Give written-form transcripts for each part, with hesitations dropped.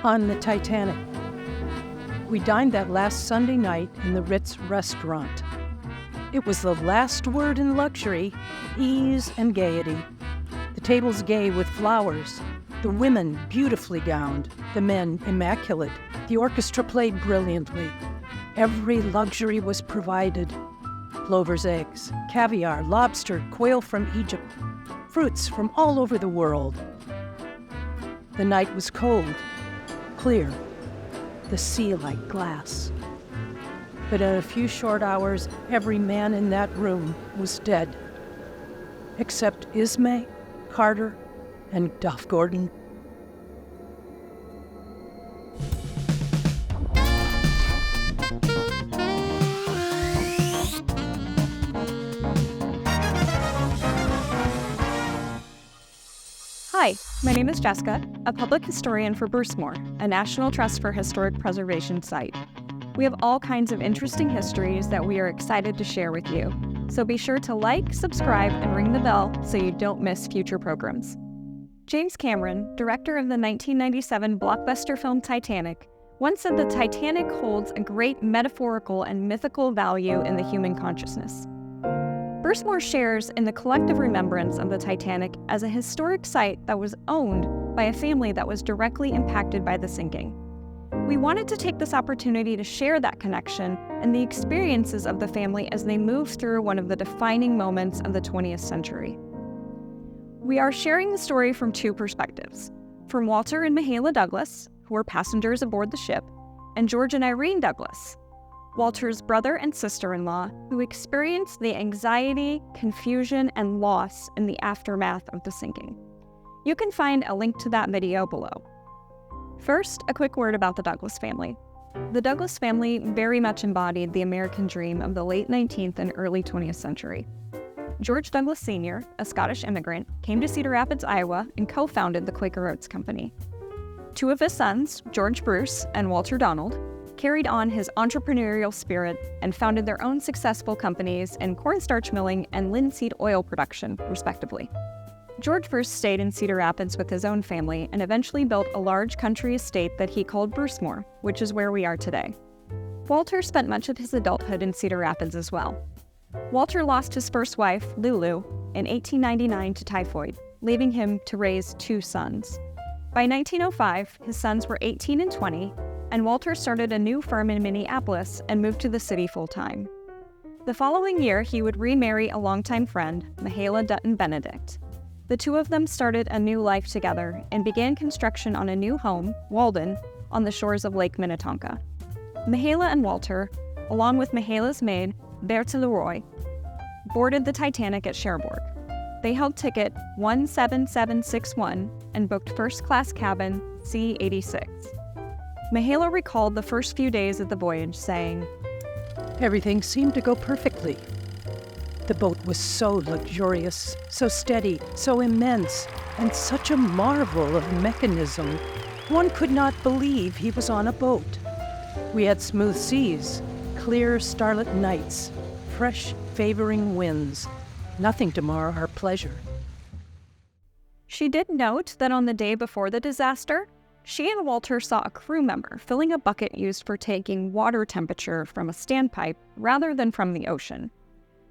on the Titanic. We dined that last Sunday night in the Ritz restaurant. It was the last word in luxury, ease and gaiety. The tables gay with flowers, the women beautifully gowned, the men immaculate. The orchestra played brilliantly. Every luxury was provided. Plover's eggs, caviar, lobster, quail from Egypt, fruits from all over the world. The night was cold, clear, the sea like glass. But in a few short hours, every man in that room was dead, except Ismay, Carter, and Duff Gordon. Hi, my name is Jessica, a public historian for Brucemore, a National Trust for Historic Preservation site. We have all kinds of interesting histories that we are excited to share with you. So be sure to like, subscribe, and ring the bell so you don't miss future programs. James Cameron, director of the 1997 blockbuster film Titanic, once said the Titanic holds a great metaphorical and mythical value in the human consciousness. Brucemore shares in the collective remembrance of the Titanic as a historic site that was owned by a family that was directly impacted by the sinking. We wanted to take this opportunity to share that connection and the experiences of the family as they move through one of the defining moments of the 20th century. We are sharing the story from two perspectives, from Walter and Mahala Douglas, who were passengers aboard the ship, and George and Irene Douglas, Walter's brother and sister-in-law, who experienced the anxiety, confusion, and loss in the aftermath of the sinking. You can find a link to that video below. First, a quick word about the Douglas family. The Douglas family very much embodied the American dream of the late 19th and early 20th century. George Douglas Sr., a Scottish immigrant, came to Cedar Rapids, Iowa, and co-founded the Quaker Oats Company. Two of his sons, George Bruce and Walter Donald, carried on his entrepreneurial spirit and founded their own successful companies in cornstarch milling and linseed oil production, respectively. George first stayed in Cedar Rapids with his own family and eventually built a large country estate that he called Brucemore, which is where we are today. Walter spent much of his adulthood in Cedar Rapids as well. Walter lost his first wife, Lulu, in 1899 to typhoid, leaving him to raise two sons. By 1905, his sons were 18 and 20, and Walter started a new firm in Minneapolis and moved to the city full-time. The following year, he would remarry a longtime friend, Mahala Dutton Benedict. The two of them started a new life together and began construction on a new home, Walden, on the shores of Lake Minnetonka. Mahala and Walter, along with Mahala's maid, Berthe Leroy, boarded the Titanic at Cherbourg. They held ticket 17761 and booked first-class cabin C86. Mahala recalled the first few days of the voyage, saying, "Everything seemed to go perfectly. The boat was so luxurious, so steady, so immense, and such a marvel of mechanism. One could not believe he was on a boat. We had smooth seas, clear starlit nights, fresh favoring winds, nothing to mar our pleasure." She did note that on the day before the disaster, she and Walter saw a crew member filling a bucket used for taking water temperature from a standpipe rather than from the ocean.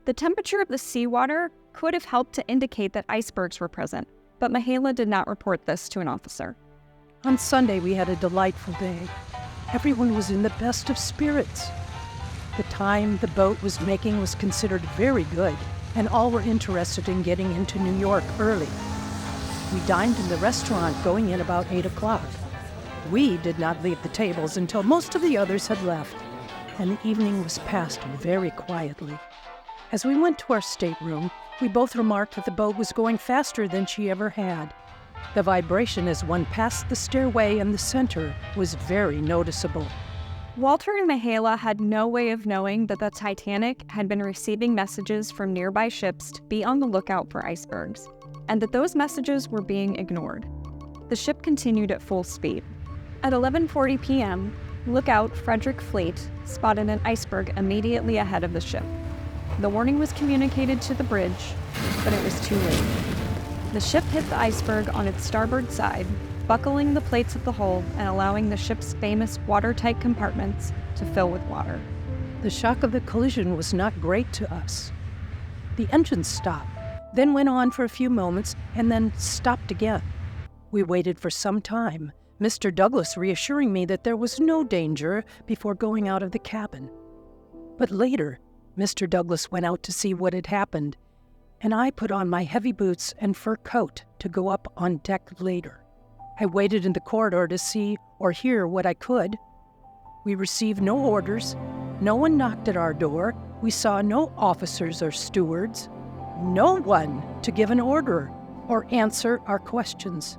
The temperature of the seawater could have helped to indicate that icebergs were present, but Mahala did not report this to an officer. On Sunday, we had a delightful day. Everyone was in the best of spirits. The time the boat was making was considered very good, and all were interested in getting into New York early. We dined in the restaurant, going in about 8 o'clock. We did not leave the tables until most of the others had left, and the evening was passed very quietly. As we went to our stateroom, we both remarked that the boat was going faster than she ever had. The vibration as one passed the stairway in the center was very noticeable. Walter and Mahala had no way of knowing that the Titanic had been receiving messages from nearby ships to be on the lookout for icebergs, and that those messages were being ignored. The ship continued at full speed. At 11:40 p.m., lookout Frederick Fleet spotted an iceberg immediately ahead of the ship. The warning was communicated to the bridge, but it was too late. The ship hit the iceberg on its starboard side, buckling the plates of the hull and allowing the ship's famous watertight compartments to fill with water. The shock of the collision was not great to us. The engine stopped, then went on for a few moments, and then stopped again. We waited for some time, Mr. Douglas reassuring me that there was no danger before going out of the cabin. But later, Mr. Douglas went out to see what had happened, and I put on my heavy boots and fur coat to go up on deck later. I waited in the corridor to see or hear what I could. We received no orders. No one knocked at our door. We saw no officers or stewards. No one to give an order or answer our questions.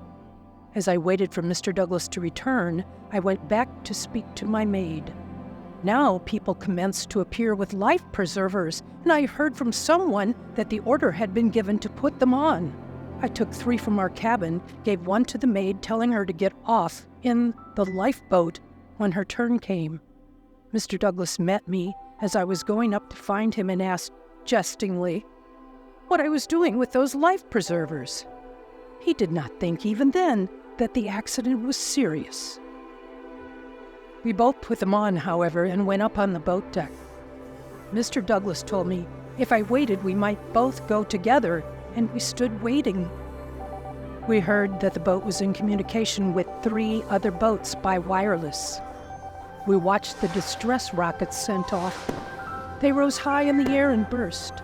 As I waited for Mr. Douglas to return, I went back to speak to my maid. Now people commenced to appear with life preservers, and I heard from someone that the order had been given to put them on. I took 3 from our cabin, gave 1 to the maid, telling her to get off in the lifeboat when her turn came. Mr. Douglas met me as I was going up to find him and asked, jestingly, what I was doing with those life preservers. He did not think even then that the accident was serious. We both put them on, however, and went up on the boat deck. Mr. Douglas told me if I waited, we might both go together, and we stood waiting. We heard that the boat was in communication with 3 other boats by wireless. We watched the distress rockets sent off. They rose high in the air and burst.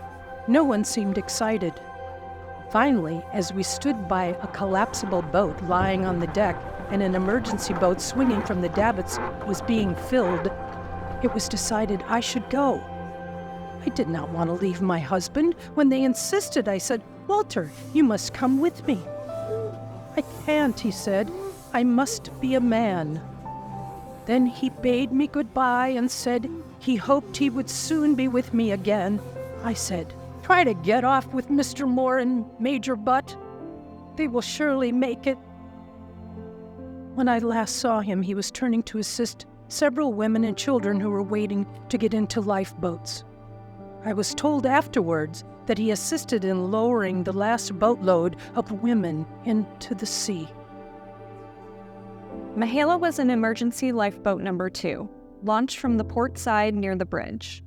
No one seemed excited. Finally, as we stood by a collapsible boat lying on the deck and an emergency boat swinging from the davits was being filled, it was decided I should go. I did not want to leave my husband. When they insisted, I said, Walter, you must come with me. I can't, he said. I must be a man. Then he bade me goodbye and said he hoped he would soon be with me again. I said, try to get off with Mr. Moore and Major Butt. They will surely make it. When I last saw him, he was turning to assist several women and children who were waiting to get into lifeboats. I was told afterwards that he assisted in lowering the last boatload of women into the sea. Mahala was an emergency lifeboat number 2, launched from the port side near the bridge.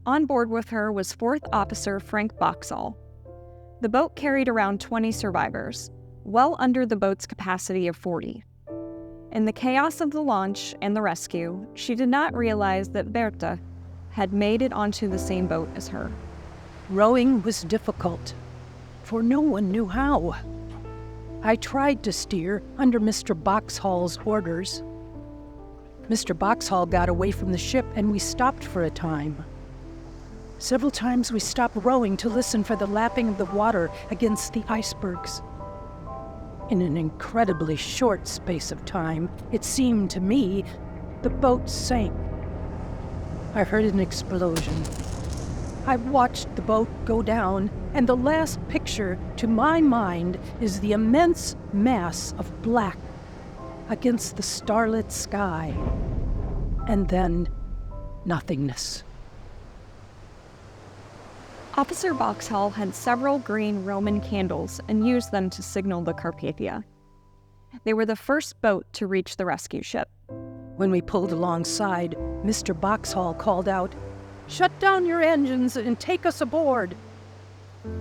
On board with her was 4th Officer Frank Boxall. The boat carried around 20 survivors, well under the boat's capacity of 40. In the chaos of the launch and the rescue, she did not realize that Bertha had made it onto the same boat as her. Rowing was difficult, for no one knew how. I tried to steer under Mr. Boxhall's orders. Mr. Boxhall got away from the ship and we stopped for a time. Several times we stopped rowing to listen for the lapping of the water against the icebergs. In an incredibly short space of time, it seemed to me, the boat sank. I heard an explosion. I watched the boat go down, and the last picture to my mind is the immense mass of black against the starlit sky, and then nothingness. Officer Boxhall had several green Roman candles and used them to signal the Carpathia. They were the first boat to reach the rescue ship. When we pulled alongside, Mr. Boxhall called out, "Shut down your engines and take us aboard.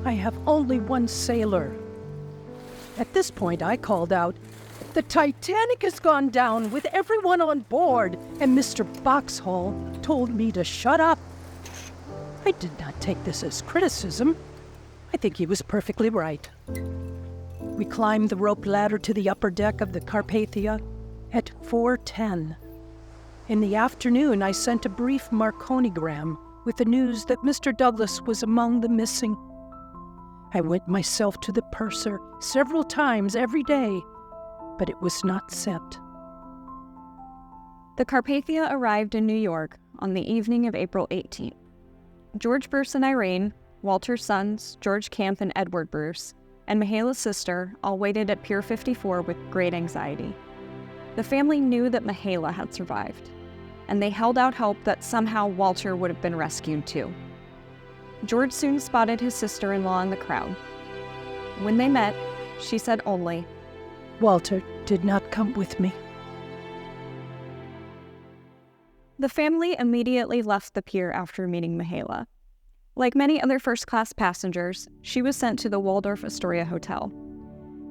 I have only 1 sailor." At this point, I called out, "The Titanic has gone down with everyone on board," and Mr. Boxhall told me to shut up. I did not take this as criticism. I think he was perfectly right. We climbed the rope ladder to the upper deck of the Carpathia at 4:10. In the afternoon, I sent a brief Marconigram with the news that Mr. Douglas was among the missing. I went myself to the purser several times every day, but it was not sent. The Carpathia arrived in New York on the evening of April 18th. George Bruce and Irene, Walter's sons, George Camp and Edward Bruce, and Mahala's sister all waited at Pier 54 with great anxiety. The family knew that Mahala had survived, and they held out hope that somehow Walter would have been rescued too. George soon spotted his sister-in-law in the crowd. When they met, she said only, "Walter, did not come with me. The family immediately left the pier after meeting Mahala. Like many other first-class passengers, she was sent to the Waldorf Astoria Hotel.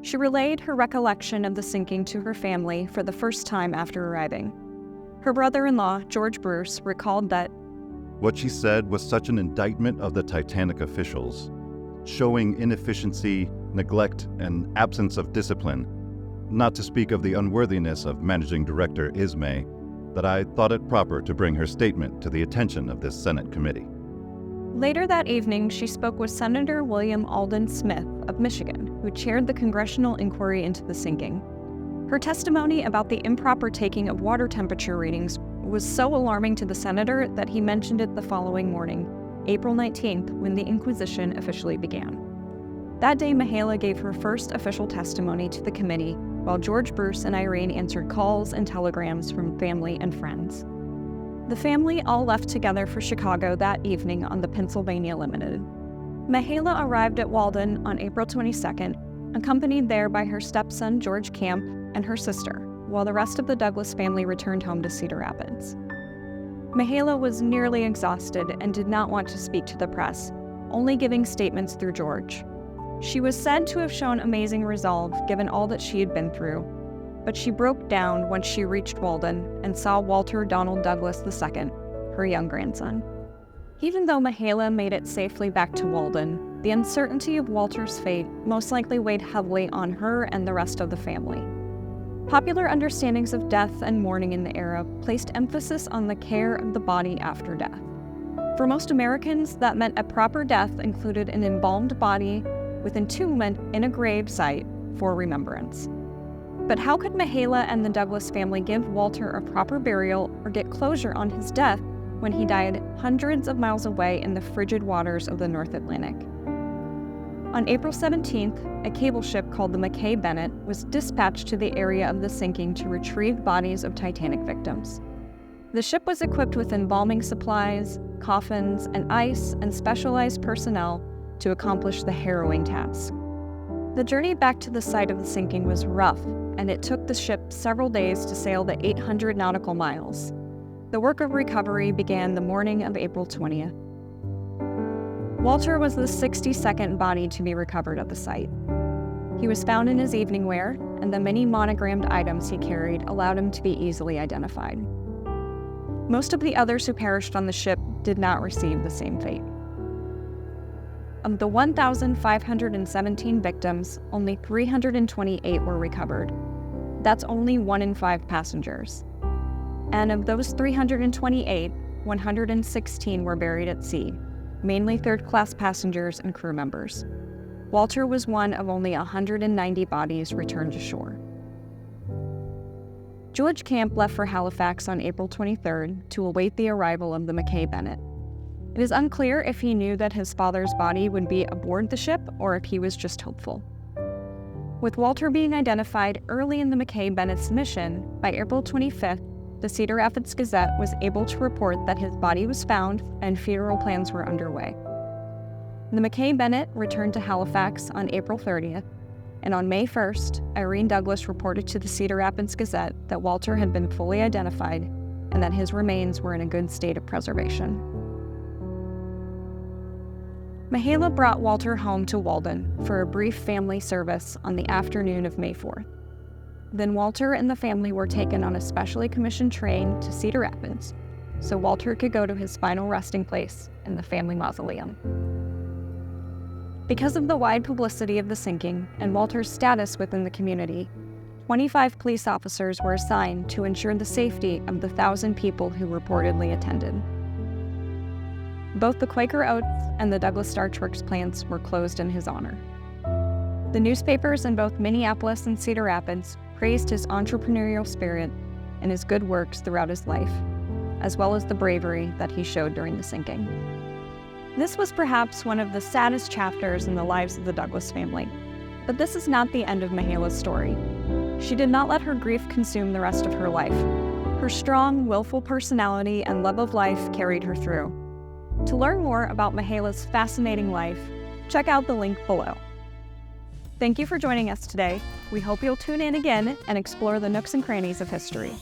She relayed her recollection of the sinking to her family for the first time after arriving. Her brother-in-law, George Bruce, recalled that what she said was such an indictment of the Titanic officials, showing inefficiency, neglect, and absence of discipline, not to speak of the unworthiness of Managing Director Ismay, that I thought it proper to bring her statement to the attention of this Senate committee. Later that evening, she spoke with Senator William Alden Smith of Michigan, who chaired the congressional inquiry into the sinking. Her testimony about the improper taking of water temperature readings was so alarming to the senator that he mentioned it the following morning, April 19th, when the inquisition officially began. That day, Mahala gave her first official testimony to the committee, while George Bruce and Irene answered calls and telegrams from family and friends. The family all left together for Chicago that evening on the Pennsylvania Limited. Mahala arrived at Walden on April 22nd, accompanied there by her stepson George Camp and her sister, while the rest of the Douglas family returned home to Cedar Rapids. Mahala was nearly exhausted and did not want to speak to the press, only giving statements through George. She was said to have shown amazing resolve given all that she had been through, but she broke down once she reached Walden and saw Walter Donald Douglas II, her young grandson. Even though Mahala made it safely back to Walden, the uncertainty of Walter's fate most likely weighed heavily on her and the rest of the family. Popular understandings of death and mourning in the era placed emphasis on the care of the body after death. For most Americans, that meant a proper death included an embalmed body with entombment in a grave site for remembrance. But how could Mahala and the Douglas family give Walter a proper burial or get closure on his death when he died hundreds of miles away in the frigid waters of the North Atlantic? On April 17th, a cable ship called the Mackay Bennett was dispatched to the area of the sinking to retrieve bodies of Titanic victims. The ship was equipped with embalming supplies, coffins, and ice and specialized personnel to accomplish the harrowing task. The journey back to the site of the sinking was rough, and it took the ship several days to sail the 800 nautical miles. The work of recovery began the morning of April 20th. Walter was the 62nd body to be recovered at the site. He was found in his evening wear, and the many monogrammed items he carried allowed him to be easily identified. Most of the others who perished on the ship did not receive the same fate. Of the 1,517 victims, only 328 were recovered. That's only 1 in 5 passengers. And of those 328, 116 were buried at sea, mainly third-class passengers and crew members. Walter was one of only 190 bodies returned to shore. George Camp left for Halifax on April 23rd to await the arrival of the Mackay Bennett. It is unclear if he knew that his father's body would be aboard the ship or if he was just hopeful. With Walter being identified early in the Mackay Bennett's mission, by April 25th, the Cedar Rapids Gazette was able to report that his body was found and funeral plans were underway. The Mackay Bennett returned to Halifax on April 30th, and on May 1st, Irene Douglas reported to the Cedar Rapids Gazette that Walter had been fully identified and that his remains were in a good state of preservation. Mahala brought Walter home to Walden for a brief family service on the afternoon of May 4th. Then Walter and the family were taken on a specially commissioned train to Cedar Rapids, so Walter could go to his final resting place in the family mausoleum. Because of the wide publicity of the sinking and Walter's status within the community, 25 police officers were assigned to ensure the safety of the 1,000 people who reportedly attended. Both the Quaker Oats and the Douglas Starch Works plants were closed in his honor. The newspapers in both Minneapolis and Cedar Rapids praised his entrepreneurial spirit and his good works throughout his life, as well as the bravery that he showed during the sinking. This was perhaps one of the saddest chapters in the lives of the Douglas family, but this is not the end of Mahala's story. She did not let her grief consume the rest of her life. Her strong, willful personality and love of life carried her through. To learn more about Mahala's fascinating life, check out the link below. Thank you for joining us today. We hope you'll tune in again and explore the nooks and crannies of history.